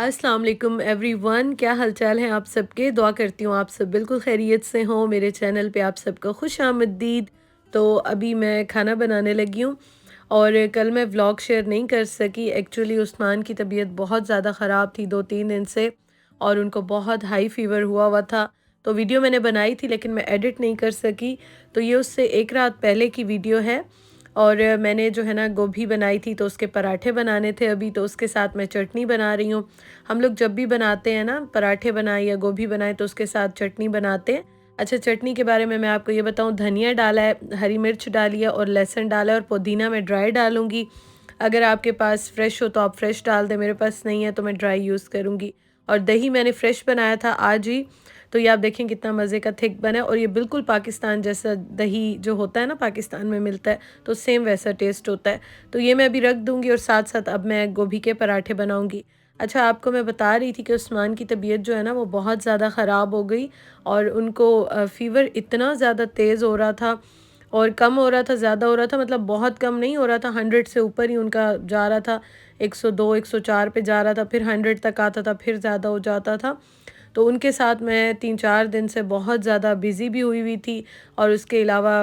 अस्सलाम वालेकुम एवरीवन, क्या हालचाल है आप सबके। दुआ करती हूँ आप सब बिल्कुल खैरियत से हों। मेरे चैनल पे आप सबका खुश आमदीद। तो अभी मैं खाना बनाने लगी हूँ और कल मैं व्लॉग शेयर नहीं कर सकी। एक्चुअली उस्मान की तबीयत बहुत ज़्यादा ख़राब थी 2-3 दिन से और उनको बहुत हाई फ़ीवर हुआ था। तो वीडियो मैंने बनाई थी लेकिन मैं एडिट नहीं कर सकी। तो ये उससे एक रात पहले की वीडियो है। और मैंने जो है ना गोभी बनाई थी तो उसके पराठे बनाने थे अभी, तो उसके साथ मैं चटनी बना रही हूँ। हम लोग जब भी बनाते हैं ना, पराठे बनाए या गोभी बनाए, तो उसके साथ चटनी बनाते हैं। अच्छा, चटनी के बारे में मैं आपको ये बताऊँ, धनिया डाला है, हरी मिर्च डाली है और लहसुन डाला है और पुदीना मैं ड्राई डालूँगी। अगर आपके पास फ्रेश हो तो आप फ्रेश डाल दें, मेरे पास नहीं है तो मैं ड्राई यूज़ करूँगी। और दही मैंने फ्रेश बनाया था आज ही। तो ये आप देखें कितना मज़े का थिक बना है और ये बिल्कुल पाकिस्तान जैसा दही जो होता है ना, पाकिस्तान में मिलता है, तो सेम वैसा टेस्ट होता है। तो ये मैं अभी रख दूँगी और साथ-साथ अब मैं गोभी के पराठे बनाऊँगी। अच्छा, आपको मैं बता रही थी कि उस्मान की तबीयत जो है ना वो बहुत ज़्यादा ख़राब हो गई और उनको फ़ीवर इतना ज़्यादा तेज़ हो रहा था और कम हो रहा था, ज़्यादा हो रहा था, मतलब बहुत कम नहीं हो रहा था, 100 से ऊपर ही उनका जा रहा था, 102, 104 पे जा रहा था, फिर 100 तक आता था, फिर ज़्यादा हो जाता था। तो उनके साथ मैं 3-4 दिन से बहुत ज़्यादा बिज़ी भी हुई थी और उसके अलावा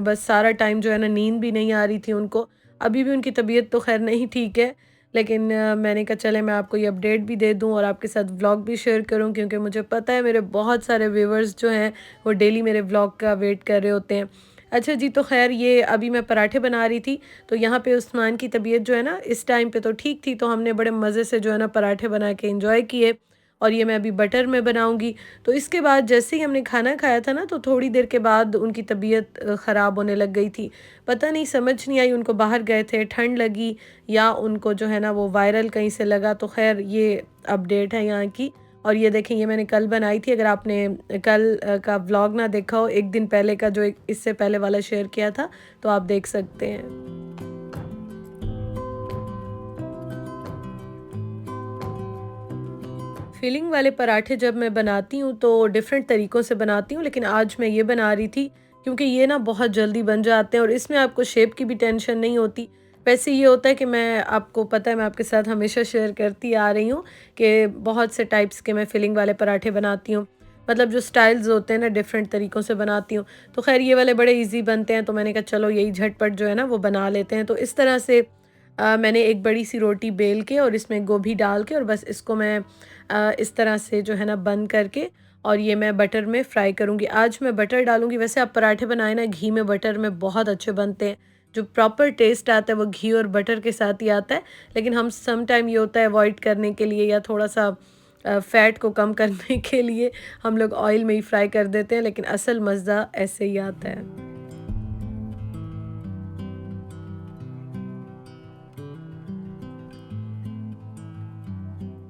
बस सारा टाइम जो है ना नींद भी नहीं आ रही थी उनको। अभी भी उनकी तबीयत तो ख़ैर नहीं ठीक है, लेकिन मैंने कहा चले मैं आपको ये अपडेट भी दे दूँ और आपके साथ व्लॉग भी शेयर करूँ, क्योंकि मुझे पता है मेरे बहुत सारे व्यूअर्स जो हैं वो डेली मेरे व्लॉग का वेट कर रहे होते हैं। अच्छा जी, तो ख़ैर ये अभी मैं पराठे बना रही थी, तो यहाँ पे उस्मान की तबीयत जो है ना इस टाइम पे तो ठीक थी, तो हमने बड़े मज़े से जो है ना पराठे बना के एंजॉय किए। और ये मैं अभी बटर में बनाऊँगी। तो इसके बाद जैसे ही हमने खाना खाया था ना, तो थोड़ी देर के बाद उनकी तबीयत ख़राब होने लग गई थी। पता नहीं, समझ नहीं आई, उनको बाहर गए थे, ठंड लगी या उनको जो है ना वो वायरल कहीं से लगा। तो ख़ैर ये अपडेट है यहाँ की। और ये देखें, ये मैंने कल बनाई थी। अगर आपने कल का व्लॉग ना देखा हो, एक दिन पहले का जो एक इससे पहले वाला शेयर किया था, तो आप देख सकते हैं। फिलिंग वाले पराठे जब मैं बनाती हूँ तो डिफ़रेंट तरीक़ों से बनाती हूँ, लेकिन आज मैं ये बना रही थी क्योंकि ये ना बहुत जल्दी बन जाते हैं और इसमें आपको शेप की भी टेंशन नहीं होती। वैसे ये होता है कि मैं, आपको पता है, मैं आपके साथ हमेशा शेयर करती आ रही हूँ कि बहुत से टाइप्स के मैं फिलिंग वाले पराठे बनाती हूँ। मतलब जो स्टाइल्स होते हैं ना, डिफ़रेंट तरीक़ों से बनाती हूँ। तो ख़ैर ये वाले बड़े ईज़ी बनते हैं, तो मैंने कहा चलो यही झटपट जो है ना वो बना लेते हैं। तो इस तरह से मैंने एक बड़ी सी रोटी बेल के और इसमें गोभी डाल के और बस इसको मैं इस तरह से जो है ना बंद करके और ये मैं बटर में फ्राई करूँगी। आज मैं बटर डालूँगी। वैसे आप पराठे बनाए ना घी में बटर में बहुत अच्छे बनते हैं। जो प्रॉपर टेस्ट आता है वो घी और बटर के साथ ही आता है। लेकिन हम सम टाइम ये होता है अवॉइड करने के लिए या थोड़ा-सा फ़ैट को कम करने के लिए हम लोग ऑयल में ही फ्राई कर देते हैं, लेकिन असल मज़ा ऐसे ही आता है।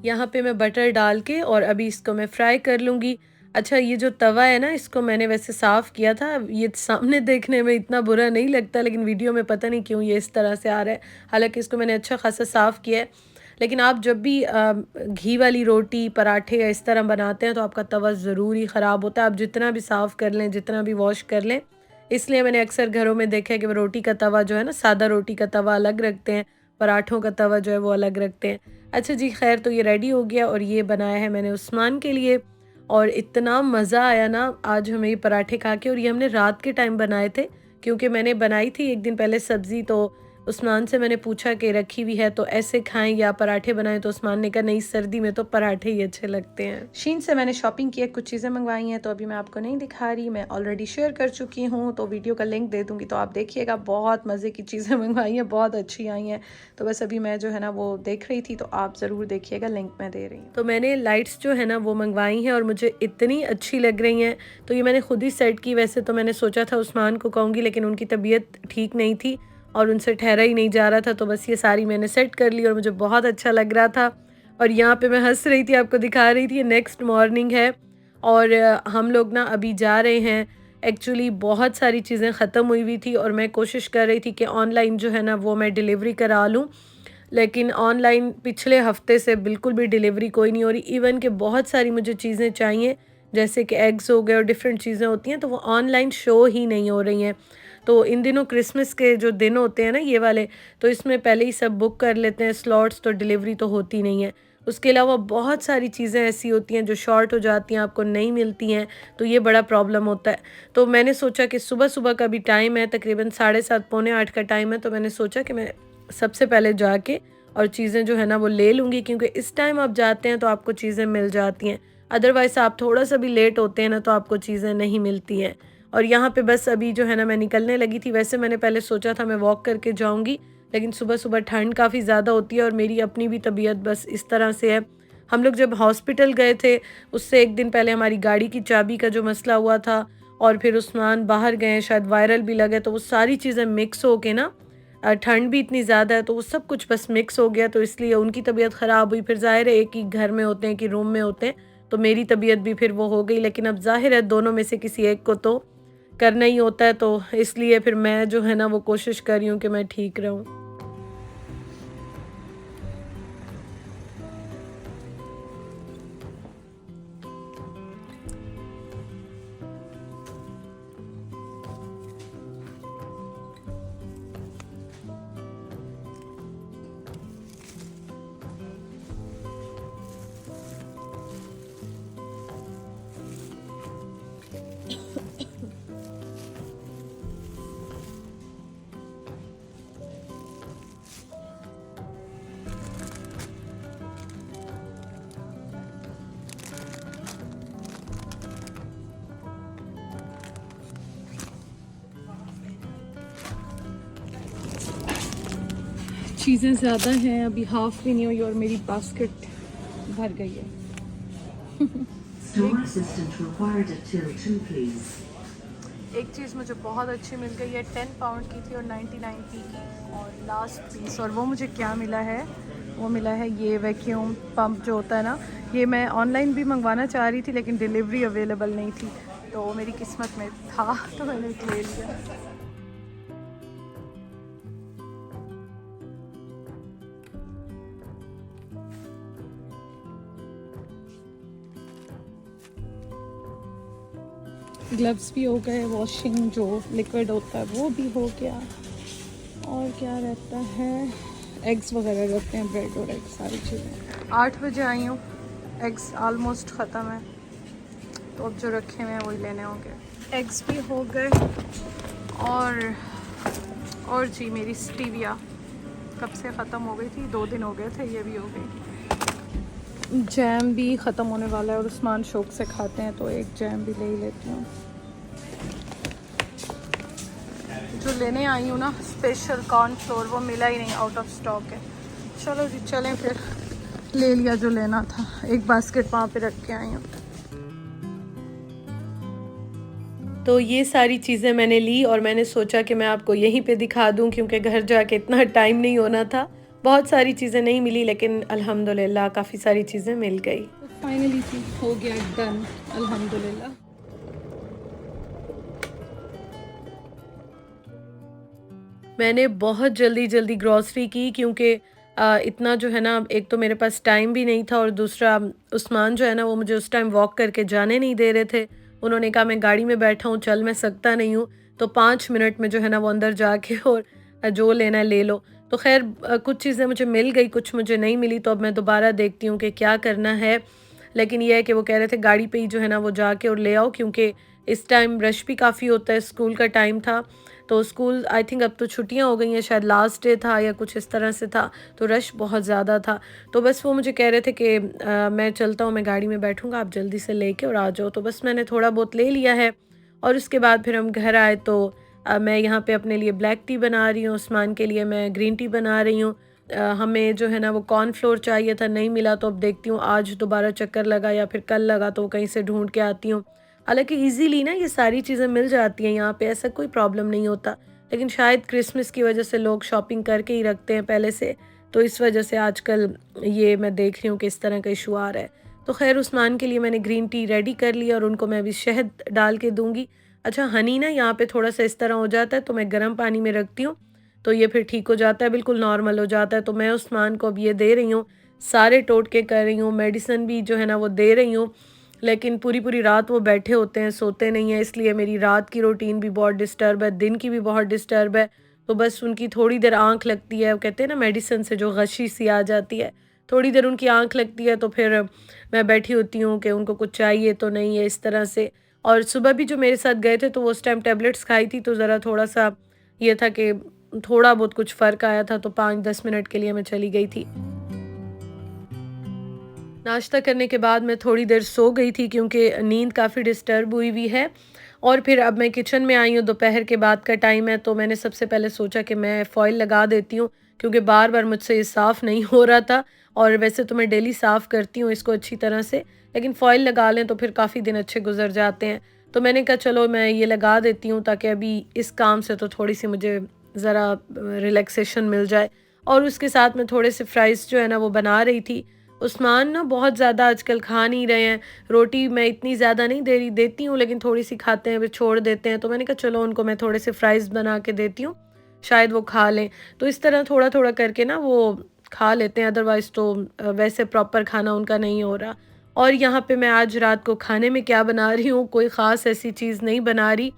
यहाँ पे मैं बटर डाल के और अभी इसको मैं फ्राई कर लूँगी। अच्छा, ये जो तवा है ना, इसको मैंने वैसे साफ़ किया था। ये सामने देखने में इतना बुरा नहीं लगता, लेकिन वीडियो में पता नहीं क्यों ये इस तरह से आ रहा है। हालाँकि इसको मैंने अच्छा ख़ासा साफ़ किया है। लेकिन आप जब भी घी वाली रोटी, पराठे या इस तरह बनाते हैं तो आपका तवा ज़रूर ही ख़राब होता है। आप जितना भी साफ़ कर लें, जितना भी वॉश कर लें। इसलिए मैंने अक्सर घरों में देखा है कि वो रोटी का तवा जो है ना, सादा रोटी का तवा अलग रखते हैं, पराठों का तवा जो है वो अलग रखते हैं। अच्छा जी, ख़ैर, तो ये रेडी हो गया और ये बनाया है मैंने उस्मान के लिए और इतना मज़ा आया ना आज हमें ये पराठे खा के। और ये हमने रात के टाइम बनाए थे क्योंकि मैंने बनाई थी एक दिन पहले सब्ज़ी, तो उस्मान से मैंने पूछा कि रखी हुई है तो ऐसे खाएं या पराठे बनाएं, तो उस्मान ने कहा नहीं, सर्दी में तो पराठे ही अच्छे लगते हैं। शीन से मैंने शॉपिंग की है, कुछ चीज़ें मंगवाई हैं, तो अभी मैं आपको नहीं दिखा रही, मैं ऑलरेडी शेयर कर चुकी हूँ, तो वीडियो का लिंक दे दूँगी, तो आप देखिएगा। बहुत मज़े की चीज़ें मंगवाई हैं, बहुत अच्छी आई हैं। तो बस अभी मैं जो है ना वो देख रही थी, तो आप ज़रूर देखिएगा, लिंक मैं दे रही हूँ। तो मैंने लाइट्स जो है ना वो मंगवाई हैं और मुझे इतनी अच्छी लग रही हैं। तो ये मैंने खुद ही सेट की। वैसे तो मैंने सोचा था उस्मान को कहूँगी, लेकिन उनकी तबीयत ठीक नहीं थी और उनसे ठहरा ही नहीं जा रहा था, तो बस ये सारी मैंने सेट कर ली और मुझे बहुत अच्छा लग रहा था। और यहाँ पे मैं हंस रही थी, आपको दिखा रही थी। नेक्स्ट मॉर्निंग है और हम लोग ना अभी जा रहे हैं। एक्चुअली बहुत सारी चीज़ें ख़त्म हुई थी और मैं कोशिश कर रही थी कि ऑनलाइन जो है ना वो मैं डिलीवरी करा लूँ, लेकिन ऑनलाइन पिछले हफ्ते से बिल्कुल भी डिलीवरी कोई नहीं हो रही। इवन कि बहुत सारी मुझे चीज़ें चाहिए, जैसे कि एग्स हो गए और डिफरेंट चीज़ें होती हैं, तो वो ऑनलाइन शो ही नहीं हो रही हैं। तो इन दिनों क्रिसमस के जो दिन होते हैं ना ये वाले, तो इसमें पहले ही सब बुक कर लेते हैं स्लॉट्स, तो डिलीवरी तो होती नहीं है। उसके अलावा बहुत सारी चीज़ें ऐसी होती हैं जो शॉर्ट हो जाती हैं, आपको नहीं मिलती हैं, तो ये बड़ा प्रॉब्लम होता है। तो मैंने सोचा कि सुबह-सुबह का भी टाइम है, तकरीबन 7:30 पौने 8 का टाइम है, तो मैंने सोचा कि मैं सबसे पहले जाके और चीज़ें जो है ना वो ले लूँगी, क्योंकि इस टाइम आप जाते हैं तो आपको चीज़ें मिल जाती हैं। अदरवाइज़ आप थोड़ा-सा भी लेट होते हैं ना तो आपको चीज़ें नहीं मिलती हैं। और यहाँ पे बस अभी जो है ना मैं निकलने लगी थी। वैसे मैंने पहले सोचा था मैं वॉक करके जाऊँगी, लेकिन सुबह-सुबह ठंड काफ़ी ज़्यादा होती है और मेरी अपनी भी तबीयत बस इस तरह से है। हम लोग जब हॉस्पिटल गए थे, उससे 1 दिन पहले हमारी गाड़ी की चाबी का जो मसला हुआ था, और फिर उस्मान बाहर गए, शायद वायरल भी लगे, तो वो सारी चीज़ें मिक्स हो के ना ठंड भी इतनी ज़्यादा है तो वो सब कुछ बस मिक्स हो गया, तो इसलिए उनकी तबीयत ख़राब हुई। फिर ज़ाहिर है एक ही घर में होते हैं कि रूम में होते हैं, तो मेरी तबीयत भी फिर वो हो गई। लेकिन अब ज़ाहिर है दोनों में से किसी एक को तो करना ही होता है, तो इसलिए फिर मैं जो है ना वो कोशिश कर रही हूँ कि मैं ठीक रहूँ। चीज़ें ज़्यादा हैं, अभी हाफ़ भी नहीं हुई और मेरी बास्केट भर गई है। Store assistant required at till 2, please. एक चीज़ मुझे बहुत अच्छी मिल गई है, 10 पाउंड की थी और 99p की, और लास्ट पीस। और वो मुझे क्या मिला है, वो मिला है ये वैक्यूम पंप जो होता है ना। ये मैं ऑनलाइन भी मंगवाना चाह रही थी लेकिन डिलीवरी अवेलेबल नहीं थी, तो मेरी किस्मत में था तो मैंने ले लिया। ग्लव्स भी हो गए, वॉशिंग जो लिक्विड होता है वो भी हो गया, और क्या रहता है, एग्स वगैरह रखते हैं, ब्रेड और एग्स, सारी चीज़ें। 8 बजे आई हूँ, एग्स आलमोस्ट ख़त्म है, तो अब जो रखे हुए हैं वही लेने होंगे। एग्स भी हो गए, और जी मेरी स्टीविया कब से ख़त्म हो गई थी, 2 दिन हो गए थे, ये भी हो गई। जैम भी ख़त्म होने वाला है और उस्मान शौक से खाते हैं, तो एक जैम भी ले ही लेती हूँ। जो लेने आई हूँ ना स्पेशल कॉर्नफ्लोर, वो मिला ही नहीं, आउट ऑफ स्टॉक है। चलो जी चलें, फिर ले लिया जो लेना था, एक बास्केट वहाँ पे रख के आई हूँ। तो ये सारी चीज़ें मैंने ली और मैंने सोचा कि मैं आपको यहीं पे दिखा दूँ, क्योंकि घर जाके इतना टाइम नहीं होना था। बहुत सारी चीज़ें नहीं मिली, लेकिन अल्हम्दुलिल्लाह काफ़ी सारी चीज़ें मिल गई। तो फाइनली हो गया डन, अल्हम्दुलिल्लाह। मैंने बहुत जल्दी ग्रॉसरी की, क्योंकि इतना जो है ना, एक तो मेरे पास टाइम भी नहीं था और दूसरा उस्मान जो है ना वो मुझे उस टाइम वॉक करके जाने नहीं दे रहे थे। उन्होंने कहा मैं गाड़ी में बैठा हूँ, चल मैं सकता नहीं हूँ, तो 5 मिनट में जो है ना वो अंदर जाके और जो लेना है ले लो। तो ख़ैर कुछ चीज़ें मुझे मिल गई, कुछ मुझे नहीं मिली, तो अब मैं दोबारा देखती हूँ कि क्या करना है। लेकिन ये है कि वो कह रहे थे गाड़ी पे ही जो है ना वो जाके और ले आओ, क्योंकि इस टाइम रश भी काफ़ी होता है, स्कूल का टाइम था। तो स्कूल आई थिंक अब तो छुट्टियां हो गई हैं, शायद लास्ट डे था या कुछ इस तरह से था, तो रश बहुत ज़्यादा था। तो बस वो मुझे कह रहे थे कि मैं चलता हूँ, मैं गाड़ी में बैठूँगा, आप जल्दी से लेके और आ जाओ। तो बस मैंने थोड़ा बहुत ले लिया है, और उसके बाद फिर हम घर आए, तो मैं यहाँ पे अपने लिए ब्लैक टी बना रही हूँ, उस्मान के लिए मैं ग्रीन टी बना रही हूँ। हमें जो है ना वो कॉर्नफ्लोर चाहिए था, नहीं मिला, तो अब देखती हूँ आज दोबारा चक्कर लगा या फिर कल लगा तो कहीं से ढूंढ के आती हूँ। हालाँकि ईज़िली ना ये सारी चीज़ें मिल जाती हैं यहाँ पे, ऐसा कोई प्रॉब्लम नहीं होता। लेकिन शायद क्रिसमस की वजह से लोग शॉपिंग करके ही रखते हैं पहले से, तो इस वजह से आजकल ये मैं देख रही हूँ कि इस तरह का इशू आ रहा है। तो ख़ैर उस्मान के लिए मैंने ग्रीन टी रेडी कर लिया और उनको मैं अभी शहद डाल के दूँगी। अच्छा हनी ना यहाँ पे थोड़ा-सा इस तरह हो जाता है, तो मैं गर्म पानी में रखती हूँ, तो ये फिर ठीक हो जाता है, बिल्कुल नॉर्मल हो जाता है। तो मैं उस्मान को अब ये दे रही हूँ, सारे टोटके कर रही हूँ, मेडिसिन भी जो है ना वो दे रही हूँ। लेकिन पूरी-पूरी रात वो बैठे होते हैं, सोते नहीं हैं, इसलिए मेरी रात की रूटीन भी बहुत डिस्टर्ब है, दिन की भी बहुत डिस्टर्ब है। तो बस उनकी थोड़ी देर आँख लगती है, वो कहते हैं ना मेडिसिन से जो गशी सी आ जाती है, थोड़ी देर उनकी आँख लगती है तो फिर मैं बैठी होती हूँ कि उनको कुछ चाहिए तो नहीं है, इस तरह से। और सुबह भी जो मेरे साथ गए थे तो वो उस टाइम टैबलेट्स खाई थी, तो ज़रा थोड़ा-सा ये था कि थोड़ा बहुत कुछ फ़र्क आया था, तो 5-10 मिनट के लिए मैं चली गई थी। नाश्ता करने के बाद मैं थोड़ी देर सो गई थी क्योंकि नींद काफ़ी डिस्टर्ब हुई है। और फिर अब मैं किचन में आई हूँ, दोपहर के बाद का टाइम है, तो मैंने सबसे पहले सोचा कि मैं फ़ॉइल लगा देती हूँ क्योंकि बार-बार मुझसे ये साफ़ नहीं हो रहा था। और वैसे तो मैं डेली साफ़ करती हूँ इसको अच्छी तरह से, लेकिन फ़ॉइल लगा लें तो फिर काफ़ी दिन अच्छे गुज़र जाते हैं। तो मैंने कहा चलो मैं ये लगा देती हूँ ताकि अभी इस काम से तो थोड़ी-सी मुझे ज़रा रिलैक्सेशन मिल जाए। और उसके साथ मैं थोड़े से फ्राइज़ जो है ना वो बना रही थी। उस्मान ना बहुत ज़्यादा आजकल खा नहीं रहे हैं, रोटी मैं इतनी ज़्यादा नहीं देती हूँ, लेकिन थोड़ी-सी खाते हैं, फिर छोड़ देते हैं, तो मैंने कहा चलो उनको मैं थोड़े से फ्राइज़ बना के देती हूँ, शायद वो खा लें। तो इस तरह थोड़ा-थोड़ा करके ना वो खा लेते हैं, अदरवाइज़ तो वैसे प्रॉपर खाना उनका नहीं हो रहा। और यहाँ पे मैं आज रात को खाने में क्या बना रही हूँ, कोई ख़ास ऐसी चीज़ नहीं बना रही।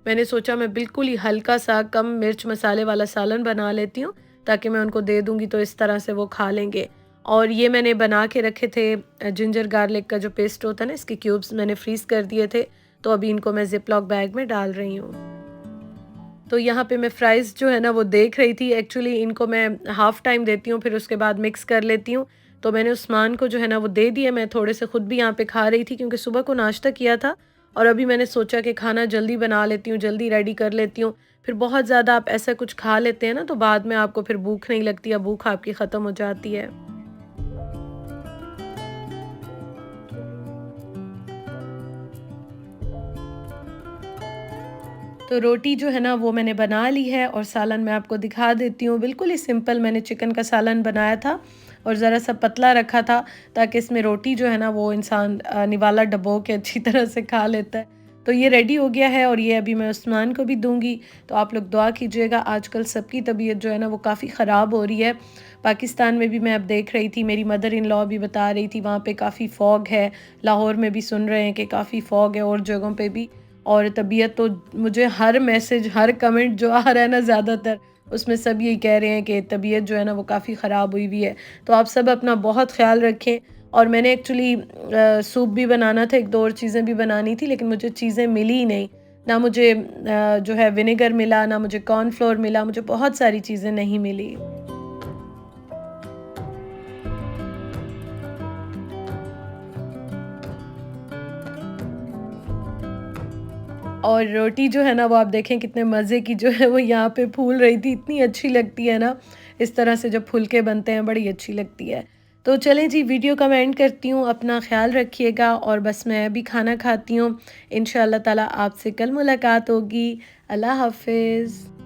मैंने सोचा मैं बिल्कुल ही हल्का-सा कम मिर्च मसाले वाला सालन बना लेती हूँ, ताकि मैं उनको दे दूँगी तो इस तरह से वो खा लेंगे। और ये मैंने बना के रखे थे जिंजर गार्लिक का जो पेस्ट होता है ना, इसके क्यूब्स मैंने फ्रीज़ कर दिए थे, तो अभी इनको मैं ज़िप-लॉक बैग में डाल रही हूँ। तो यहाँ पे मैं फ्राइज़ जो है ना वो देख रही थी, एक्चुअली इनको मैं हाफ़ टाइम देती हूँ, फिर उसके बाद मिक्स कर लेती हूँ। तो मैंने उस्मान को जो है ना वो दे दिए, मैं थोड़े से खुद भी यहाँ पे खा रही थी क्योंकि सुबह को नाश्ता किया था और अभी मैंने सोचा कि खाना जल्दी बना लेती हूँ, जल्दी रेडी कर लेती हूँ। फिर बहुत ज़्यादा आप ऐसा कुछ खा लेते हैं ना तो बाद में आपको फिर भूख नहीं लगती या भूख आपकी ख़त्म हो जाती है। तो रोटी जो है ना वो मैंने बना ली है और सालन मैं आपको दिखा देती हूँ। बिल्कुल ही सिंपल मैंने चिकन का सालन बनाया था और ज़रा-सा पतला रखा था ताकि इसमें रोटी जो है ना वो इंसान निवाला डुबो के अच्छी तरह से खा लेता है। तो ये रेडी हो गया है और ये अभी मैं उस्मान को भी दूँगी। तो आप लोग दुआ कीजिएगा, आजकल सबकी तबीयत जो है ना वो काफ़ी ख़राब हो रही है। पाकिस्तान में भी मैं अब देख रही थी, मेरी मदर इन लॉ भी बता रही थी वहाँ पे काफ़ी फॉग है। लाहौर में भी सुन रहे हैं कि काफ़ी फॉग है और जगहों पे भी। और तबीयत तो मुझे हर मैसेज, हर कमेंट जो आ रहा है ना ज़्यादातर, उसमें सब यही कह रहे हैं कि तबीयत जो है ना वो काफ़ी ख़राब हुई है। तो आप सब अपना बहुत ख़्याल रखें। और मैंने एक्चुअली सूप भी बनाना था, 1-2 और चीज़ें भी बनानी थी, लेकिन मुझे चीज़ें मिली ही नहीं। ना मुझे जो है विनेगर मिला, ना मुझे कॉर्नफ्लोर मिला, मुझे बहुत सारी चीज़ें नहीं मिली। और रोटी जो है ना वो आप देखें कितने मज़े की जो है वो यहाँ पे फूल रही थी, इतनी अच्छी लगती है ना, इस तरह से जब फुलके बनते हैं बड़ी अच्छी लगती है। तो चलें जी, वीडियो का मैं एंड करती हूँ, अपना ख़्याल रखिएगा और बस मैं अभी खाना खाती हूँ। इंशाअल्लाह ताला आपसे कल मुलाकात होगी। अल्लाह हाफ़िज़।